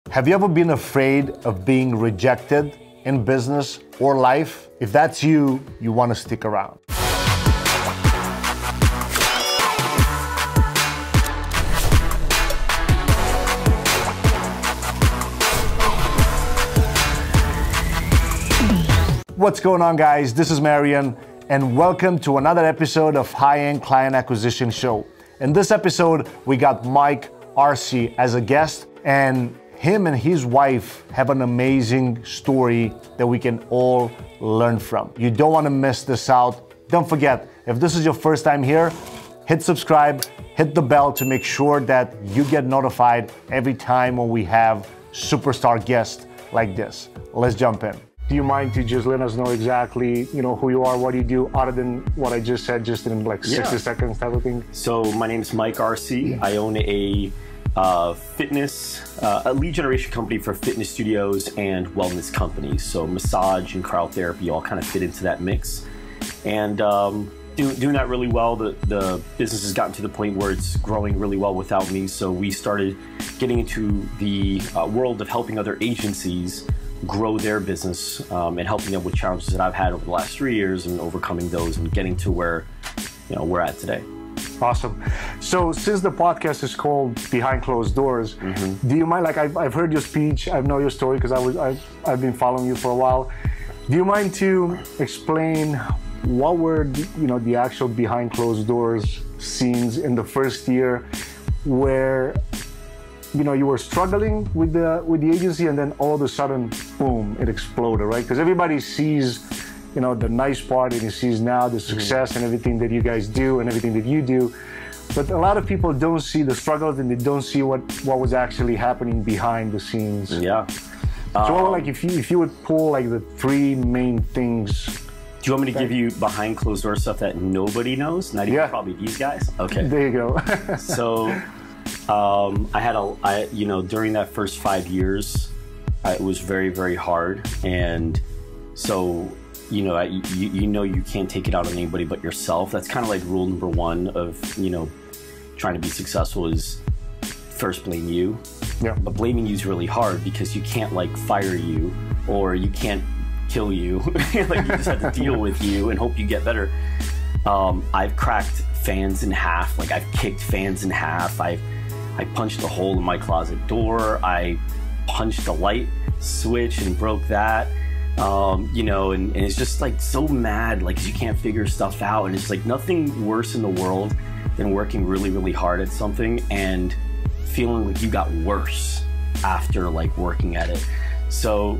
Have you ever been afraid of being rejected in business or life? If that's you, you want to stick around. What's going on, guys? This is Marian, and welcome to another episode of High-End Client Acquisition Show. In this episode, we got Mike Arce as a guest, and him and his wife have an amazing story that we can all learn from. You don't want to miss this out. Don't forget, if this is your first time here, hit subscribe, hit the bell to make sure that you get notified every time when we have superstar guests like this. Let's jump in. Do you mind to just let us know exactly, who you are, what you do, other than what I just said, just in like 60 seconds type of thing? So my name is Mike Arce. I own a a lead generation company for fitness studios and wellness companies. So massage and cryotherapy all kind of fit into that mix. And doing that really well. The business has gotten to the point where it's growing really well without me. So we started getting into the world of helping other agencies grow their business and helping them with challenges that I've had over the last 3 years and overcoming those and getting to where we're at today. Awesome. So since the podcast is called Behind Closed Doors, do you mind, like I've heard your speech, I know your story because I've been following you for a while. Do you mind to explain what were the actual behind closed doors scenes in the first year where you were struggling with the agency and then all of a sudden, boom, it exploded, right? Because everybody sees the nice part, and he sees now the success and everything that you guys do and everything that you do. But a lot of people don't see the struggles and they don't see what was actually happening behind the scenes. Yeah. So like if you would pull like the three main things. Do you want me to give you behind closed door stuff that nobody knows? Not even probably these guys? Okay. There you go. So during that first 5 years, it was very, very hard. And so you can't take it out on anybody but yourself. That's kind of like rule number one of trying to be successful is first blame you. Yeah. But blaming you is really hard because you can't like fire you or you can't kill you. Like you just have to deal with you and hope you get better. I've cracked fans in half. Like I've kicked fans in half. I punched a hole in my closet door. I punched the light switch and broke that. And it's just like so mad, like you can't figure stuff out, and it's like nothing worse in the world than working really, really hard at something and feeling like you got worse after like working at it. So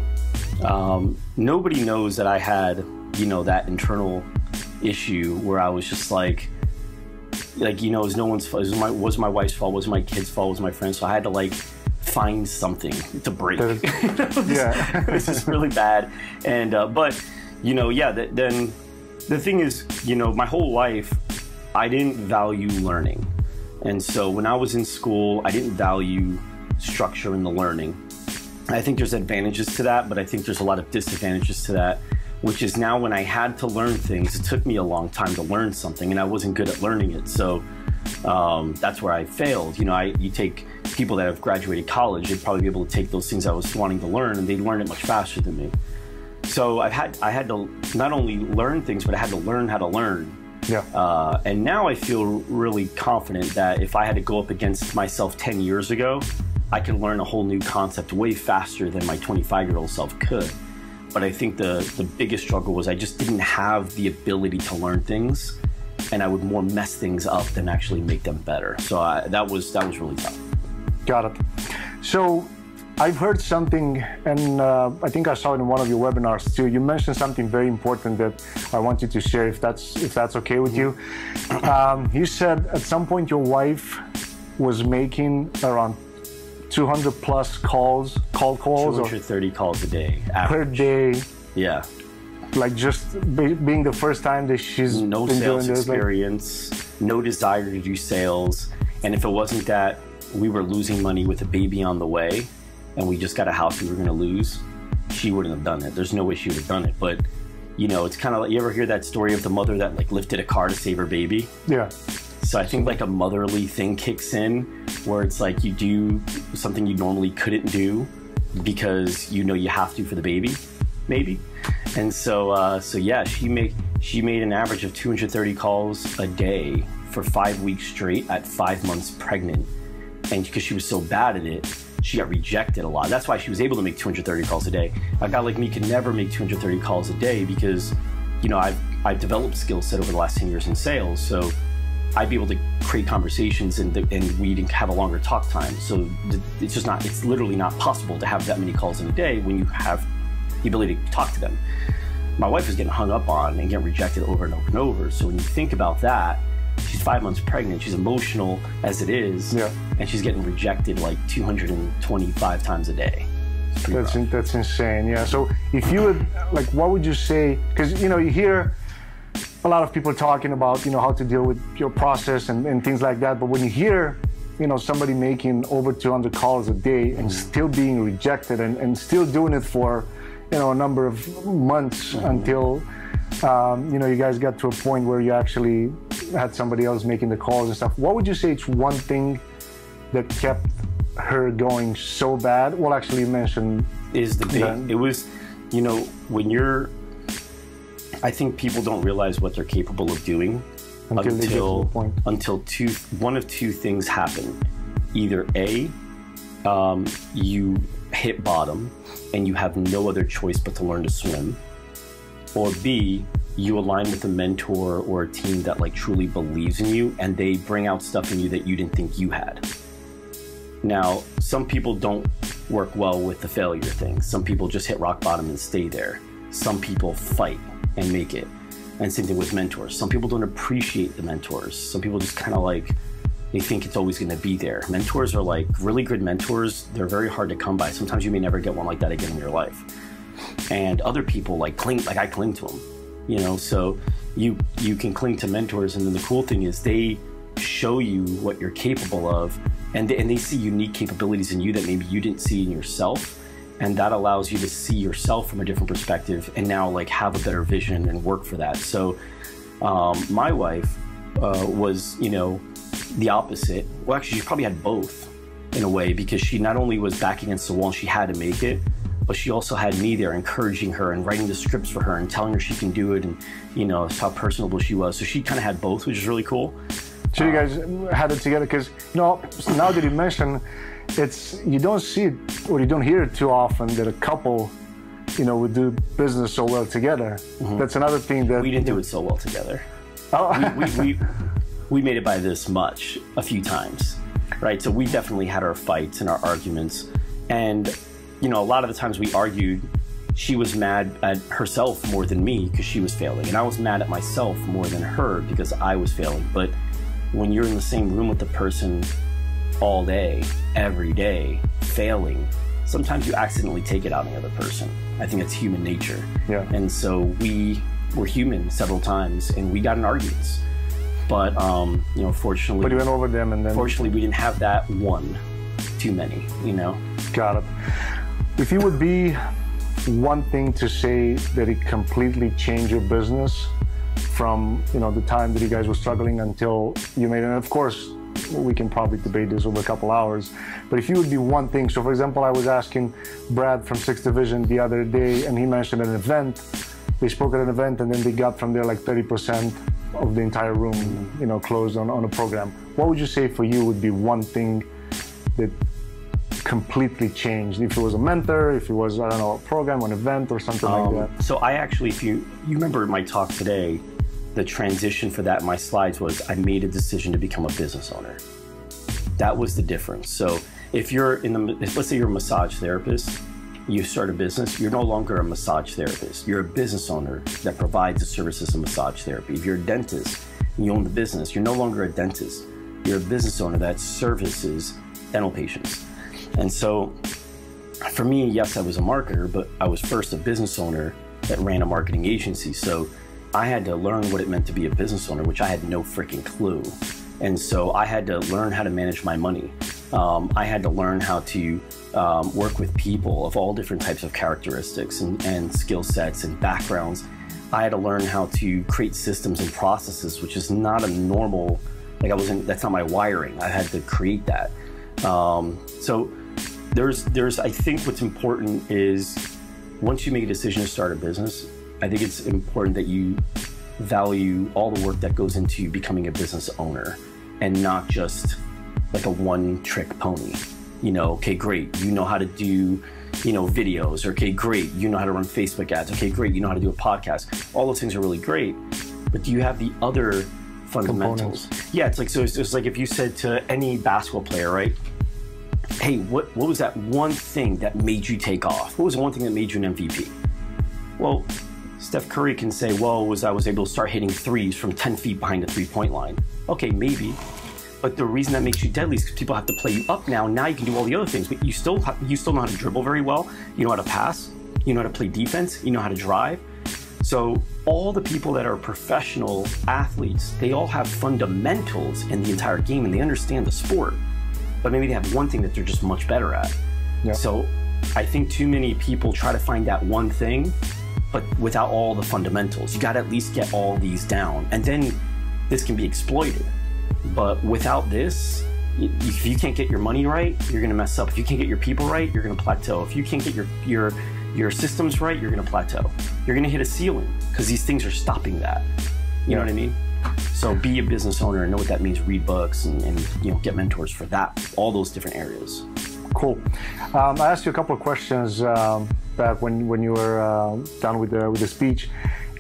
nobody knows that I had that internal issue where I was just like it was no one's fault. It was my wife's fault, it was my kid's fault, it was my friend's. So I had to like find something to break. This is really bad. And then the thing is, my whole life I didn't value learning. And so when I was in school, I didn't value structure in the learning. I think there's advantages to that, but I think there's a lot of disadvantages to that, which is now when I had to learn things, it took me a long time to learn something and I wasn't good at learning it. So that's where I failed. You take people that have graduated college, they'd probably be able to take those things I was wanting to learn and they'd learn it much faster than me. So I had to not only learn things, but I had to learn how to learn. Yeah. And now I feel really confident that if I had to go up against myself 10 years ago, I can learn a whole new concept way faster than my 25-year-old self could. But I think the biggest struggle was I just didn't have the ability to learn things, and I would more mess things up than actually make them better. So that was really tough. Got it. So I've heard something, and I think I saw it in one of your webinars too. You mentioned something very important that I want you to share, if that's okay with you. You said at some point your wife was making around 200 plus calls. 230 calls a day. Average. Per day. Yeah. Like just being the first time that she's no been sales doing this, experience, no desire to do sales. And if it wasn't that we were losing money with a baby on the way and we just got a house we were going to lose, she wouldn't have done it. There's no way she would have done it. But it's kind of like, you ever hear that story of the mother that like lifted a car to save her baby? Yeah. So I think like a motherly thing kicks in where it's like you do something you normally couldn't do because you know you have to for the baby, maybe. And so yeah, she made an average of 230 calls a day for 5 weeks straight at 5 months pregnant. And because she was so bad at it, she got rejected a lot. That's why she was able to make 230 calls a day. A guy like me could never make 230 calls a day because, you know, I've developed skill set over the last 10 years in sales. So I'd be able to create conversations and we'd have a longer talk time. So it's literally not possible to have that many calls in a day when you have the ability to talk to them. My wife was getting hung up on and getting rejected over and over and over. So when you think about that, she's 5 months pregnant, she's emotional as it is, and she's getting rejected like 225 times a day. That's insane, yeah. So if you would, like, what would you say, because, you know, you hear a lot of people talking about, you know, how to deal with your process and things like that, but when you hear, you know, somebody making over 200 calls a day and still being rejected and still doing it for, you know, a number of months until, you know, you guys got to a point where you actually had somebody else making the calls and stuff. What would you say it's one thing that kept her going so bad? Well, actually, you mentioned is the big. It was, you know, when you're. I think people don't realize what they're capable of doing until one of two things happen. Either A, you hit bottom and you have no other choice but to learn to swim, or B, you align with a mentor or a team that like truly believes in you and they bring out stuff in you that you didn't think you had. Now, some people don't work well with the failure thing. Some people just hit rock bottom and stay there. Some people fight and make it. And same thing with mentors. Some people don't appreciate the mentors. Some people just kind of like, they think it's always going to be there. Mentors are like really good mentors. They're very hard to come by. Sometimes you may never get one like that again in your life. And other people like I cling to them. You know, so you can cling to mentors, and then the cool thing is they show you what you're capable of, and they see unique capabilities in you that maybe you didn't see in yourself, and that allows you to see yourself from a different perspective, and now like have a better vision and work for that. So my wife was, you know, the opposite. Well, actually, she probably had both in a way, because she not only was back against the wall and she had to make it, but she also had me there encouraging her and writing the scripts for her and telling her she can do it, and, you know, how personable she was. So she kind of had both, which is really cool. So you guys had it together, because, you know, now that you mention, it's, you don't see it or you don't hear it too often that a couple, you know, would do business so well together. That's another thing that... We didn't do it so well together. Oh. We made it by this much a few times, right? So we definitely had our fights and our arguments, and you know, a lot of the times we argued, she was mad at herself more than me because she was failing, and I was mad at myself more than her because I was failing. But when you're in the same room with the person all day, every day, failing, sometimes you accidentally take it out on the other person. I think it's human nature. Yeah. And so we were human several times, and we got in arguments. But you know, fortunately, but you went over them, and then fortunately we didn't have that one too many, you know. Got it. If you would be one thing to say that it completely changed your business from, you know, the time that you guys were struggling until you made it, and of course, we can probably debate this over a couple hours, but if you would be one thing, so for example, I was asking Brad from 6th Division the other day, and he mentioned an event. They spoke at an event, and then they got from there like 30% of the entire room, you know, closed on a program. What would you say for you would be one thing that completely changed? If it was a mentor, if it was, I don't know, a program, an event, or something like that. So I actually, if you remember my talk today, the transition for that in my slides was I made a decision to become a business owner. That was the difference. So if you're let's say you're a massage therapist, you start a business, you're no longer a massage therapist. You're a business owner that provides the services of massage therapy. If you're a dentist and you own the business, you're no longer a dentist. You're a business owner that services dental patients. And so for me, yes, I was a marketer, but I was first a business owner that ran a marketing agency. So I had to learn what it meant to be a business owner, which I had no freaking clue. And so I had to learn how to manage my money. I had to learn how to work with people of all different types of characteristics and skill sets and backgrounds. I had to learn how to create systems and processes, which is not a normal Like that's not my wiring. I had to create that. So I think what's important is once you make a decision to start a business, I think it's important that you value all the work that goes into becoming a business owner and not just like a one-trick pony. Okay, great, you know how to do, videos. Okay, great, you know how to run Facebook ads. Okay, great, you know how to do a podcast. All those things are really great, but do you have the other fundamentals? Components. Yeah, it's like if you said to any basketball player, right? Hey, what was that one thing that made you take off? What was the one thing that made you an MVP? Well, Steph Curry can say, well, I was able to start hitting threes from 10 feet behind the three-point line. Okay, maybe. But the reason that makes you deadly is because people have to play you up now. Now you can do all the other things, but you still know how to dribble very well. You know how to pass. You know how to play defense. You know how to drive. So all the people that are professional athletes, they all have fundamentals in the entire game and they understand the sport. But maybe they have one thing that they're just much better at. Yeah. So I think too many people try to find that one thing, but without all the fundamentals. You got to at least get all these down. And then this can be exploited. But without this, if you can't get your money right, you're going to mess up. If you can't get your people right, you're going to plateau. If you can't get your systems right, you're going to plateau. You're going to hit a ceiling because these things are stopping that. You know what I mean? So be a business owner and know what that means. Read books and get mentors for that, all those different areas. Cool. I asked you a couple of questions back when you were done with the speech,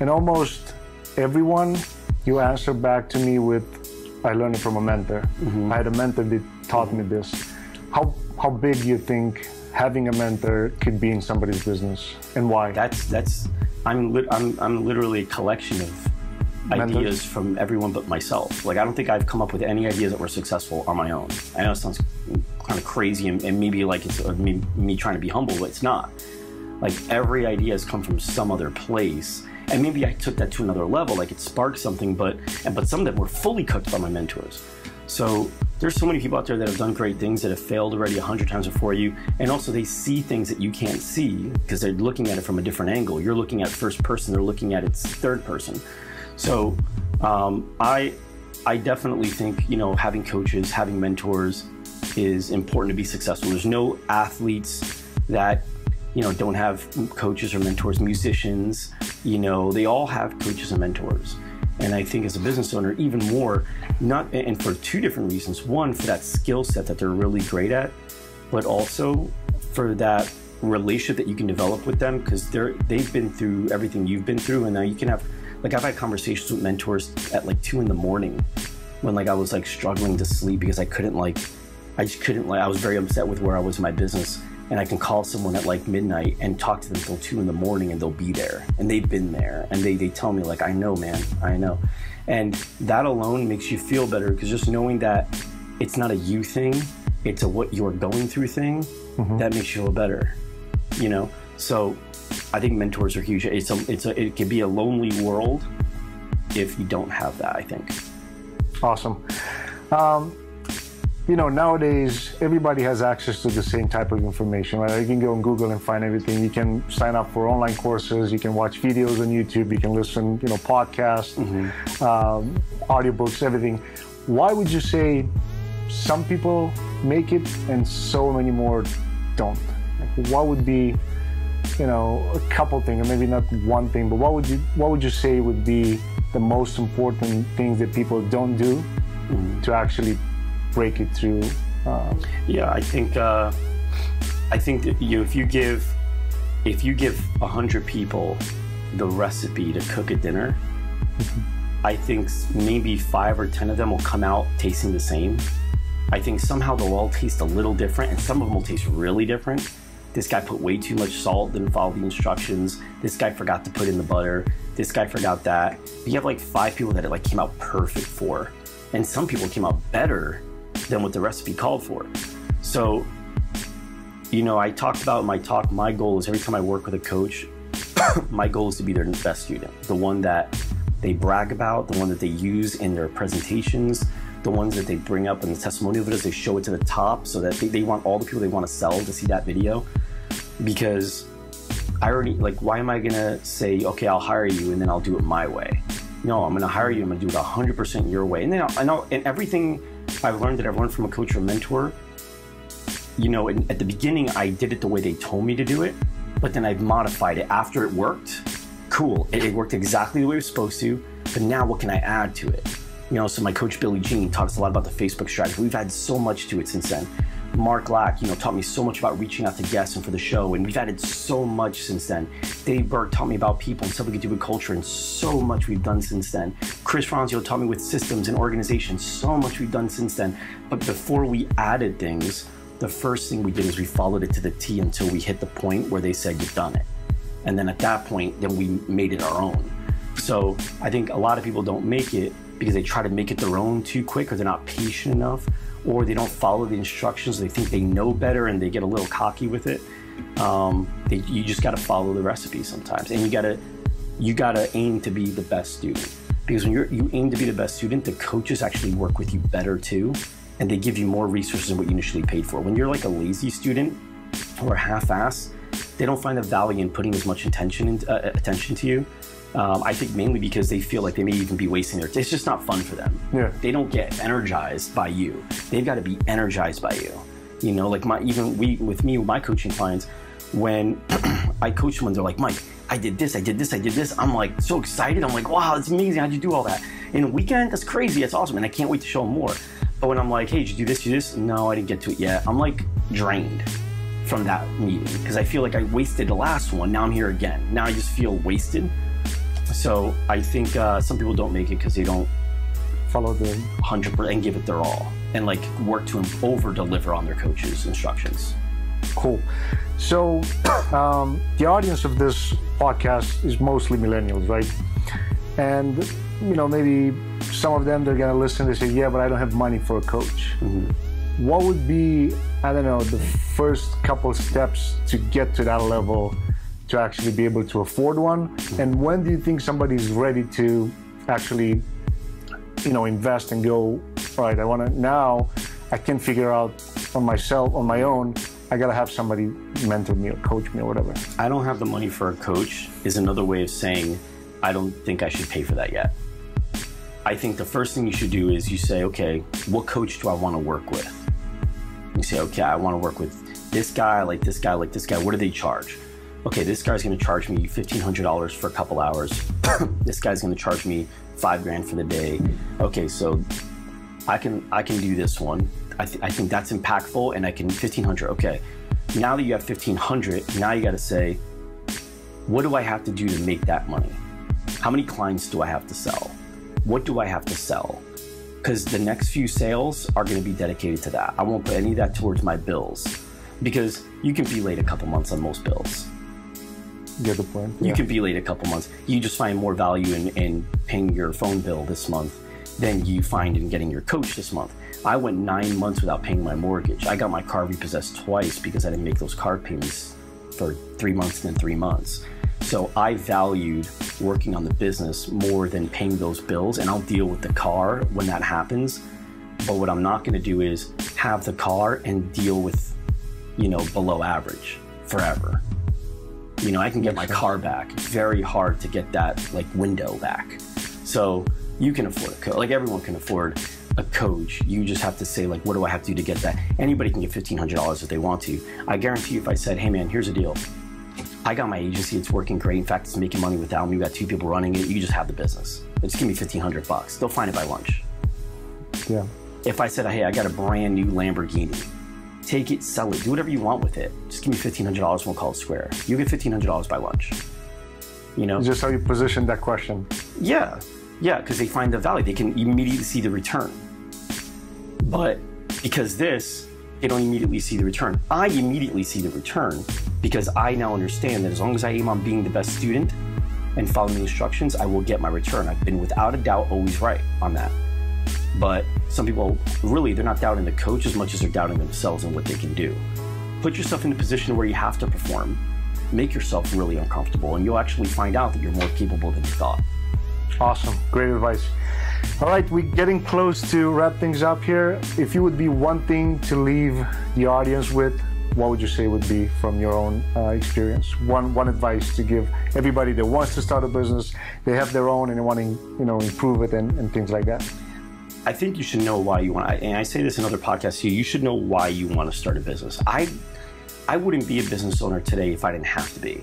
and almost everyone you answered back to me with, I learned it from a mentor. Mm-hmm. I had a mentor that taught me this. How big do you think having a mentor could be in somebody's business, and why? I'm literally a collection of mentors? Ideas from everyone but myself. Like I don't think I've come up with any ideas that were successful on my own. I know it sounds kind of crazy and maybe like it's me trying to be humble, but it's not. Like every idea has come from some other place. And maybe I took that to another level, like it sparked something, but some of them were fully cooked by my mentors. So there's so many people out there that have done great things that have failed already 100 times before you. And also they see things that you can't see because they're looking at it from a different angle. You're looking at first person, they're looking at it's third person. So I definitely think, having coaches, having mentors is important to be successful. There's no athletes that, don't have coaches or mentors. Musicians, they all have coaches and mentors. And I think as a business owner, even more, and for two different reasons. One, for that skill set that they're really great at, but also for that relationship that you can develop with them because they've been through everything you've been through. And now you can have, like I've had conversations with mentors at like 2 in the morning when like I was like struggling to sleep because I was very upset with where I was in my business. And I can call someone at like midnight and talk to them till 2 in the morning and they'll be there. And they've been there. And they tell me like, I know, man, I know. And that alone makes you feel better because just knowing that it's not a you thing, it's a what you're going through thing, mm-hmm. that makes you feel better, So I think mentors are huge. It can be a lonely world if you don't have that, I think. Awesome. Nowadays, everybody has access to the same type of information, right? You can go on Google and find everything. You can sign up for online courses. You can watch videos on YouTube. You can listen, podcasts, mm-hmm. Audiobooks, everything. Why would you say some people make it and so many more don't? Like, what would be, a couple things, or maybe not one thing, but what would you say would be the most important things that people don't do mm-hmm. to actually break it through? I think that if you give 100 people the recipe to cook a dinner, mm-hmm. I think maybe 5 or 10 of them will come out tasting the same. I think somehow they'll all taste a little different, and some of them will taste really different. This guy put way too much salt, didn't follow the instructions. This guy forgot to put in the butter. This guy forgot that. But you have like 5 people that it like came out perfect for, and some people came out better than what the recipe called for. So, I talked about in my talk, my goal is every time I work with a coach, my goal is to be their best student. The one that they brag about, the one that they use in their presentations, the ones that they bring up in the testimonial videos, they show it to the top so that they want all the people they want to sell to see that video. Because I already, why am I gonna say, okay, I'll hire you and then I'll do it my way? no, I'm going to hire you. I'm going to do it 100% your way. And then I know, and everything I've learned from a coach or mentor, you know, at the beginning, I did it the way they told me to do it, but then I've modified it after it worked. Cool. It worked exactly the way it was supposed to, but now what can I add to it? You know, so my coach, Billy Jean, talks a lot about the Facebook strategy. We've added so much to it since then. Mark Lack, you know, taught me so much about reaching out to guests and for the show, and we've added so much since then. Dave Burke taught me about people and stuff we could do with culture, and so much we've done since then. Chris Franzio taught me with systems and organization, so much we've done since then. But before we added things, the first thing we did is we followed it to the T until we hit the point where they said, you've done it. And then at that point, then we made it our own. So I think a lot of people don't make it because they try to make it their own too quick, or they're not patient enough, or they don't follow the instructions. They think they know better and they get a little cocky with it. You just got to follow the recipe sometimes, and you gotta aim to be the best student. Because when you aim to be the best student, the coaches actually work with you better too, and they give you more resources than what you initially paid for. When you're like a lazy student or a half-ass, they don't find the value in putting as much attention to you. I think mainly because they feel like they may even be wasting their time. It's just not fun for them. Yeah. They don't get energized by you. They've got to be energized by you. You know, like with my coaching clients, when I coach them, they're like, Mike, I did this. I'm like so excited. I'm like, wow, that's amazing. How'd you do all that? In a weekend, that's crazy. That's awesome. And I can't wait to show them more. But when I'm like, hey, did you do this? No, I didn't get to it yet. I'm like drained from that meeting because I feel like I wasted the last one. Now I'm here again. Now I just feel wasted. So I think some people don't make it because they don't follow the 100% and give it their all and like work to over deliver on their coach's instructions. Cool. So the audience of this podcast is mostly millennials, right? And you know, maybe some of them, they're gonna listen, they say, yeah, but I don't have money for a coach. Mm-hmm. What would be, I don't know, the first couple steps to get to that level to actually be able to afford one? And when do you think somebody's ready to actually, you know, invest and go, all right, now I can figure out on myself, on my own, I gotta have somebody mentor me or coach me or whatever. I don't have the money for a coach is another way of saying, I don't think I should pay for that yet. I think the first thing you should do is you say, okay, what coach do I wanna work with? You say, okay, I wanna work with this guy, like this guy, like this guy, what do they charge? Okay, this guy's gonna charge me $1,500 for a couple hours. This guy's gonna charge me $5 grand for the day. Okay, so I can do this one. I think that's impactful, and I can $1,500. Okay, now that you have $1,500, now you got to say, what do I have to do to make that money? How many clients do I have to sell? What do I have to sell? Because the next few sales are going to be dedicated to that. I won't put any of that towards my bills, because you can be late a couple months on most bills. Get the point. You can be late a couple months. You just find more value in paying your phone bill this month than you find in getting your coach this month. I went 9 months without paying my mortgage. I got my car repossessed twice because I didn't make those card payments for 3 months and then 3 months. So I valued working on the business more than paying those bills, and I'll deal with the car when that happens. But what I'm not gonna do is have the car and deal with, you know, below average forever. You know, I can get my car back. It's very hard to get that like window back. So you can afford a coach. Like everyone can afford a coach. You just have to say, like, what do I have to do to get that? Anybody can get $1,500 if they want to. I guarantee you, if I said, hey man, here's a deal. I got my agency, it's working great. In fact, it's making money without me. We got 2 people running it. You just have the business. Just give me $1,500. They'll find it by lunch. Yeah. If I said, hey, I got a brand new Lamborghini, take it, sell it, do whatever you want with it. Just give me $1,500, we'll call it square. You get $1,500 by lunch. You know? Just how you position that question. Yeah. Yeah, because they find the value. They can immediately see the return. But because they don't immediately see the return. I immediately see the return because I now understand that as long as I aim on being the best student and following the instructions, I will get my return. I've been without a doubt always right on that. But some people, really, they're not doubting the coach as much as they're doubting themselves and what they can do. Put yourself in a position where you have to perform. Make yourself really uncomfortable, and you'll actually find out that you're more capable than you thought. Awesome. Great advice. All right, we're getting close to wrap things up here. If you would be one thing to leave the audience with, what would you say would be from your own experience? One advice to give everybody that wants to start a business, they have their own and they want to improve it and things like that. I think you should know why you want, and I say this in other podcasts too, you should know why you want to start a business. I wouldn't be a business owner today if I didn't have to be.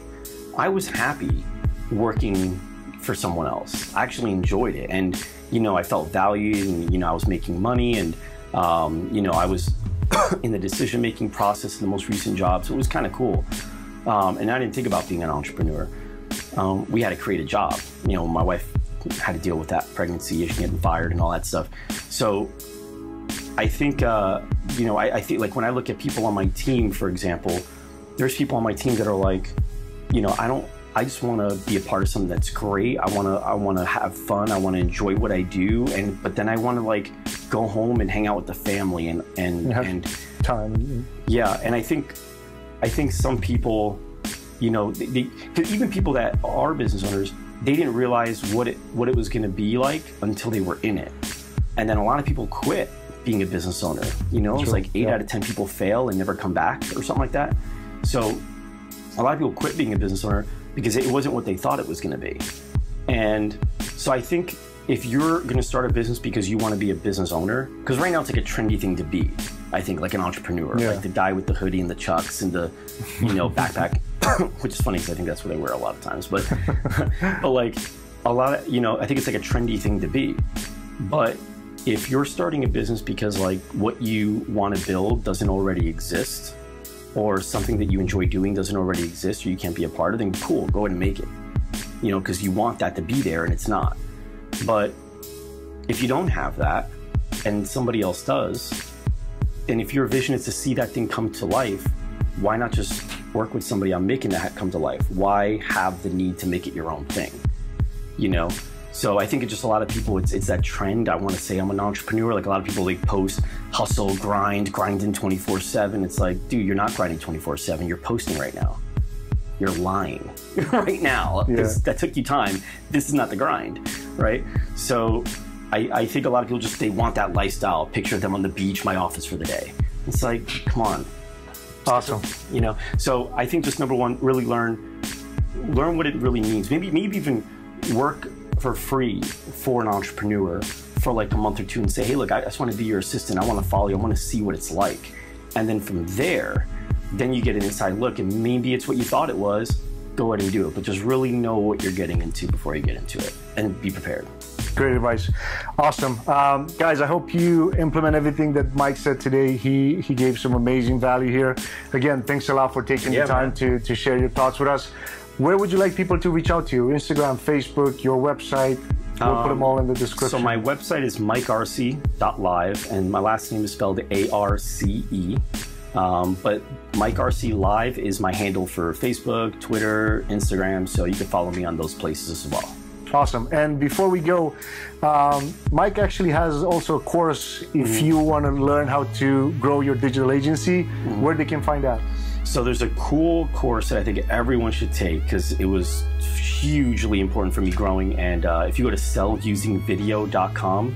I was happy working for someone else. I actually enjoyed it, and I felt valued, and I was making money, and I was in the decision-making process in the most recent job, so it was kind of cool. And I didn't think about being an entrepreneur. We had to create a job. My wife had to deal with that pregnancy, getting fired, and all that stuff. So I think, I think like when I look at people on my team, for example, there's people on my team that are like, I just want to be a part of something that's great. I want to have fun. I want to enjoy what I do, but then I want to like go home and hang out with the family and time. Yeah, and I think some people, even people that are business owners, they didn't realize what it was going to be like until they were in it. And then a lot of people quit being a business owner. It's like 8 out of 10 people fail and never come back or something like that. So a lot of people quit being a business owner because it wasn't what they thought it was going to be. And so I think if you're going to start a business because you want to be a business owner, because right now it's like a trendy thing to be, I think, like an entrepreneur, like the guy with the hoodie and the chucks and the, backpack, which is funny because I think that's what they wear a lot of times. But, but like a lot of, I think it's like a trendy thing to be. But if you're starting a business because like what you want to build doesn't already exist, or something that you enjoy doing doesn't already exist, or you can't be a part of, then cool, go ahead and make it. Because you want that to be there and it's not. But if you don't have that and somebody else does, and if your vision is to see that thing come to life, why not just work with somebody on making that come to life? Why have the need to make it your own thing? So I think it's just a lot of people, it's that trend. I want to say I'm an entrepreneur. Like a lot of people, like post, hustle, grinding 24/7. It's like, dude, you're not grinding 24/7. You're posting right now. You're lying right now. That took you time. This is not the grind, right? So I think a lot of people they want that lifestyle. Picture them on the beach, my office for the day. It's like, come on. Awesome. So I think just number one, really learn what it really means. Maybe even work for free for an entrepreneur for like a month or two and say, hey, look, I just want to be your assistant. I want to follow you. I want to see what it's like. And then from there, then you get an inside look, and maybe it's what you thought it was. Go ahead and do it, but just really know what you're getting into before you get into it, and be prepared. Great advice. Awesome. Guys, I hope you implement everything that Mike said today. He gave some amazing value here. Again, thanks a lot for taking the time to share your thoughts with us. Where would you like people to reach out to you? Instagram, Facebook, your website? We'll put them all in the description. So my website is mikearce.live, and my last name is spelled A-R-C-E. But Mike Arce Live is my handle for Facebook, Twitter, Instagram, so you can follow me on those places as well. Awesome. And before we go, Mike actually has also a course if you want to learn how to grow your digital agency, where they can find that. So there's a cool course that I think everyone should take because it was hugely important for me growing. And if you go to sellusingvideo.com,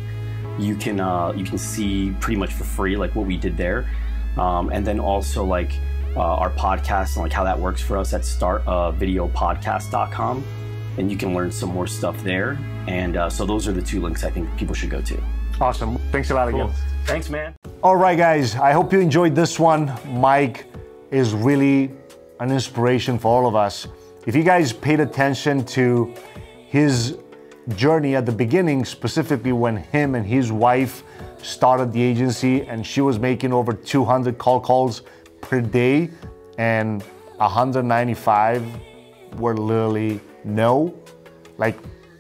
you can see pretty much for free like what we did there. And then also like our podcast and like how that works for us at startvideopodcast.com, and you can learn some more stuff there. And so those are the two links I think people should go to. Awesome. Thanks a lot again. Thanks, man. All right, guys. I hope you enjoyed this one. Mike is really an inspiration for all of us. If you guys paid attention to his journey at the beginning, specifically when him and his wife started the agency and she was making over 200 calls per day and 195 were literally no, like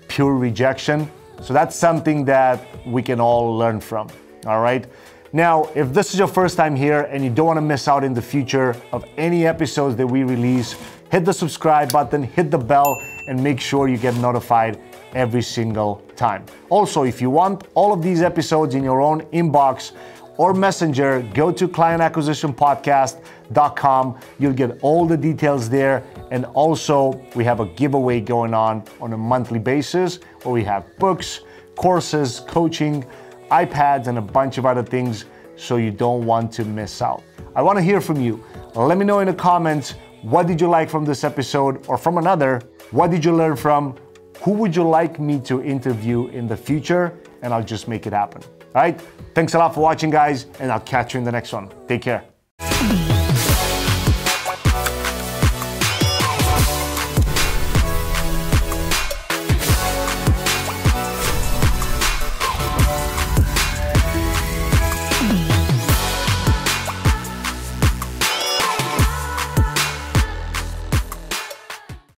pure rejection. So that's something that we can all learn from, all right? Now, if this is your first time here and you don't want to miss out in the future of any episodes that we release, hit the subscribe button, hit the bell, and make sure you get notified every single time. Also, if you want all of these episodes in your own inbox or messenger, go to clientacquisitionpodcast.com. You'll get all the details there. And also, we have a giveaway going on a monthly basis where we have books, courses, coaching, iPads, and a bunch of other things, so you don't want to miss out. I want to hear from you. Let me know in the comments, what did you like from this episode or from another? What did you learn from? Who would you like me to interview in the future? And I'll just make it happen. All right? Thanks a lot for watching, guys, and I'll catch you in the next one. Take care.